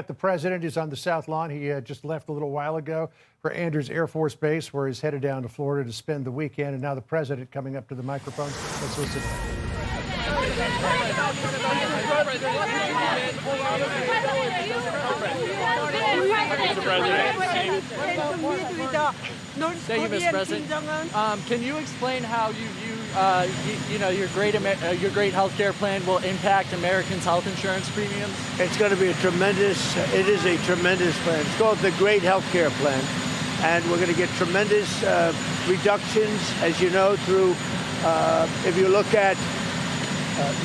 The president is on the South Lawn. He just left a little while ago for Andrews Air Force Base, where he's headed down to Florida to spend the weekend. And now the president coming up to the microphone. Let's listen. Mr. President. Thank you, Mr. President. Can you explain how you view, your great healthcare plan will impact Americans' health insurance premiums? It's going to be it is a tremendous plan. It's called the Great Healthcare Plan. And we're going to get tremendous reductions, as you know, through, if you look at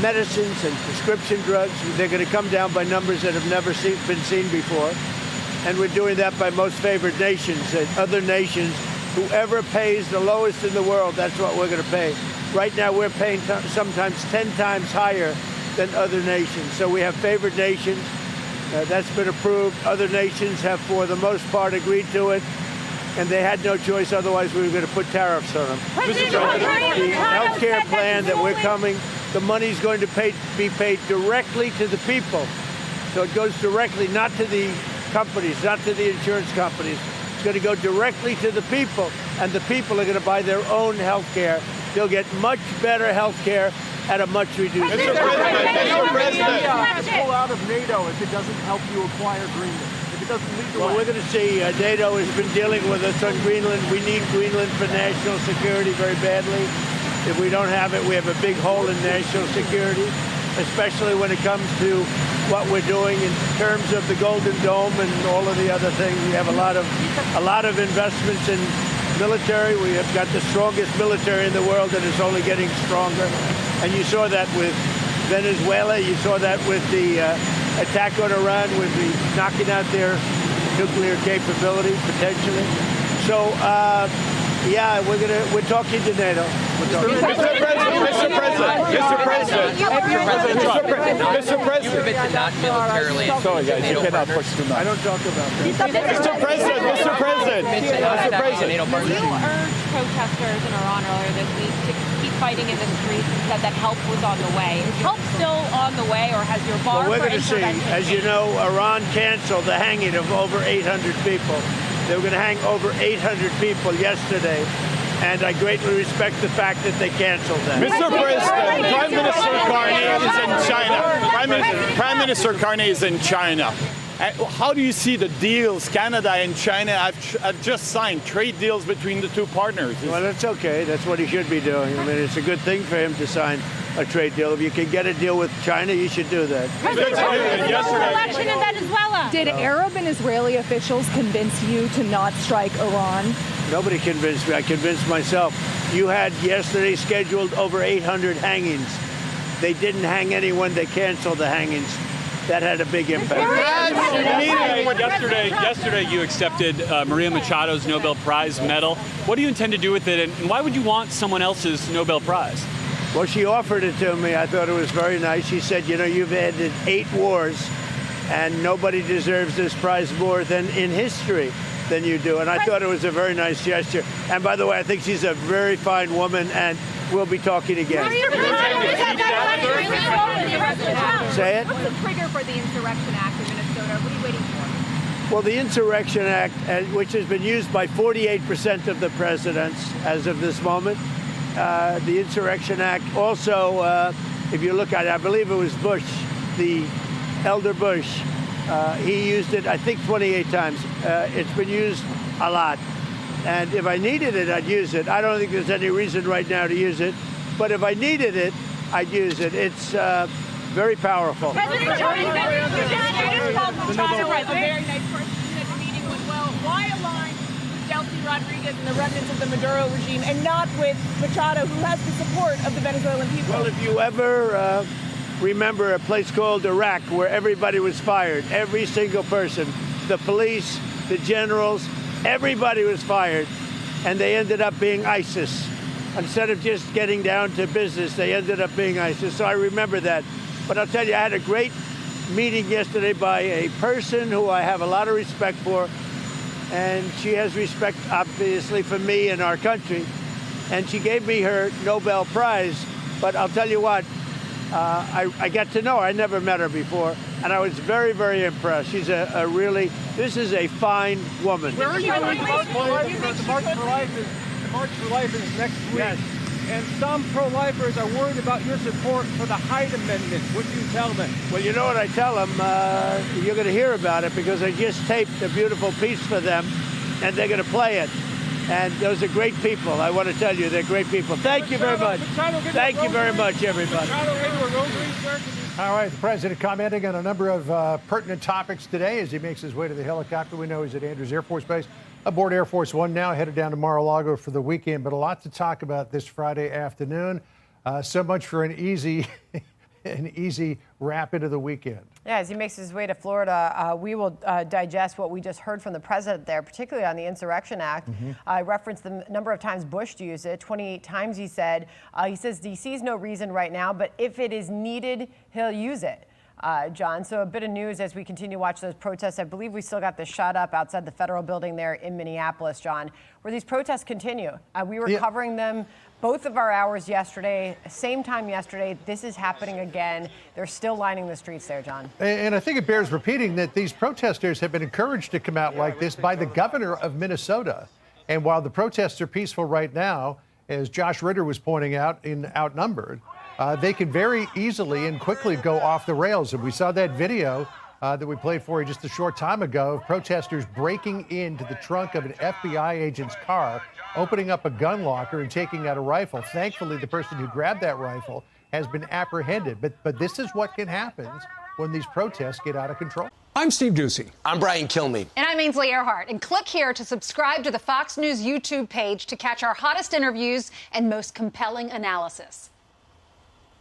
medicines and prescription drugs, they're going to come down by numbers that have never been seen before. And we're doing that by most favored nations. And other nations, whoever pays the lowest in the world, that's what we're going to pay. Right now, we're paying sometimes 10 times higher than other nations. So we have favored nations. That's been approved. Other nations have, for the most part, agreed to it. And they had no choice, otherwise we were going to put tariffs on them. The health care plan that we're coming, the money's going to be paid directly to the people. So it goes directly, not to the companies, not to the insurance companies. It's going to go directly to the people, and the people are going to buy their own health care. They'll get much better health care at a much reduced cost. Mr. President. Pull out of NATO if it doesn't help you acquire Greenland. If it doesn't lead the way. Well, we're going to see. NATO has been dealing with us on Greenland. We need Greenland for national security very badly. If we don't have it, we have a big hole in national security, especially when it comes to what we're doing in terms of the Golden Dome and all of the other things. We have a lot of investments in military. We have got the strongest military in the world, and it's only getting stronger. And you saw that with Venezuela. You saw that with the attack on Iran, with the knocking out their nuclear capability potentially. So, yeah, we're talking to NATO. Mr. President. You commit to not militarily. Sorry, guys, you cannot push too much. I don't talk about that. Mr. President. You urged protesters in Iran earlier this week to keep fighting in the streets and said that help was on the way. Is help still on the way, or has your bar Well, we're for going to see. intervention As you know, Iran canceled the hanging of over 800 people. They were going to hang over 800 people yesterday, and I greatly respect the fact that they canceled that. Mr. President, Prime Minister Carney is in China. Prime Minister Carney is in China. How do you see the deals Canada and China have just signed, trade deals between the two partners? Well, that's okay. That's what he should be doing. I mean, it's a good thing for him to sign a trade deal. If you can get a deal with China, you should do that. election in Venezuela. Did Arab and Israeli officials convince you to not strike Iran? Nobody convinced me. I convinced myself. You had yesterday scheduled over 800 hangings. They didn't hang anyone. They canceled the hangings. That had a big impact. Yesterday you accepted Maria Machado's Nobel Prize medal. What do you intend to do with it, and why would you want someone else's Nobel Prize? Well, she offered it to me. I thought it was very nice. She said, you know, you've ended 8 wars, and nobody deserves this prize more than in history than you do. And I thought it was a very nice gesture. And by the way, I think she's a very fine woman, and we'll be talking again. Say it? What's the trigger for the Insurrection Act in Minnesota? What are you waiting for? Well, the Insurrection Act, which has been used by 48% of the presidents as of this moment, the Insurrection Act also, if you look at it, I believe it was Bush, the elder Bush, he used it, I think, 28 times. It's been used a lot. And if I needed it, I'd use it. I don't think there's any reason right now to use it. But if I needed it, I'd use it. It's very powerful. President Trump, you just called Machado a very nice person at the meeting went well. Why align with Delcy Rodriguez and the remnants of the Maduro regime and not with Machado, who has the support of the Venezuelan people? Well, if you ever remember a place called Iraq where everybody was fired, every single person, the police, the generals, everybody was fired, and they ended up being ISIS. Instead of just getting down to business, they ended up being ISIS. So I remember that. But I'll tell you, I had a great meeting yesterday by a person who I have a lot of respect for, and she has respect, obviously, for me and our country. And she gave me her Nobel Prize. But I'll tell you what, I got to know her. I never met her before. and I was very, very impressed. She's this is a fine woman. Where are you going? The March for Life is next week. Yes. And some pro-lifers are worried about your support for the Hyde Amendment. What do you tell them? Well, you know what I tell them? You're going to hear about it because I just taped a beautiful piece for them, and they're going to play it. And those are great people. I want to tell you, they're great people. Thank you very much. Thank you very much, everybody. All right, the president commenting on a number of pertinent topics today as he makes his way to the helicopter. We know he's at Andrews Air Force Base, aboard Air Force One now, headed down to Mar-a-Lago for the weekend. But a lot to talk about this Friday afternoon. So much for an easy wrap into the weekend. Yeah, as he makes his way to Florida, we will digest what we just heard from the president there, particularly on the Insurrection Act. I referenced the number of times Bush used it, 28 times he said. He says he sees no reason right now, but if it is needed, he'll use it. John, so a bit of news as we continue to watch those protests. I believe we still got the shot up outside the federal building there in Minneapolis, John, where these protests continue. We were covering them both of our hours yesterday, same time yesterday. This is happening again. They're still lining the streets there, John. And I think it bears repeating that these protesters have been encouraged to come out like this by the governor of Minnesota. And while the protests are peaceful right now, as Josh Ritter was pointing out, outnumbered, they can very easily and quickly go off the rails. And we saw that video that we played for you just a short time ago of protesters breaking into the trunk of an FBI agent's car, opening up a gun locker and taking out a rifle. Thankfully, the person who grabbed that rifle has been apprehended. But this is what can happen when these protests get out of control. I'm Steve Ducey. I'm Brian Kilmeade. And I'm Ainsley Earhart. And click here to subscribe to the Fox News YouTube page to catch our hottest interviews and most compelling analysis.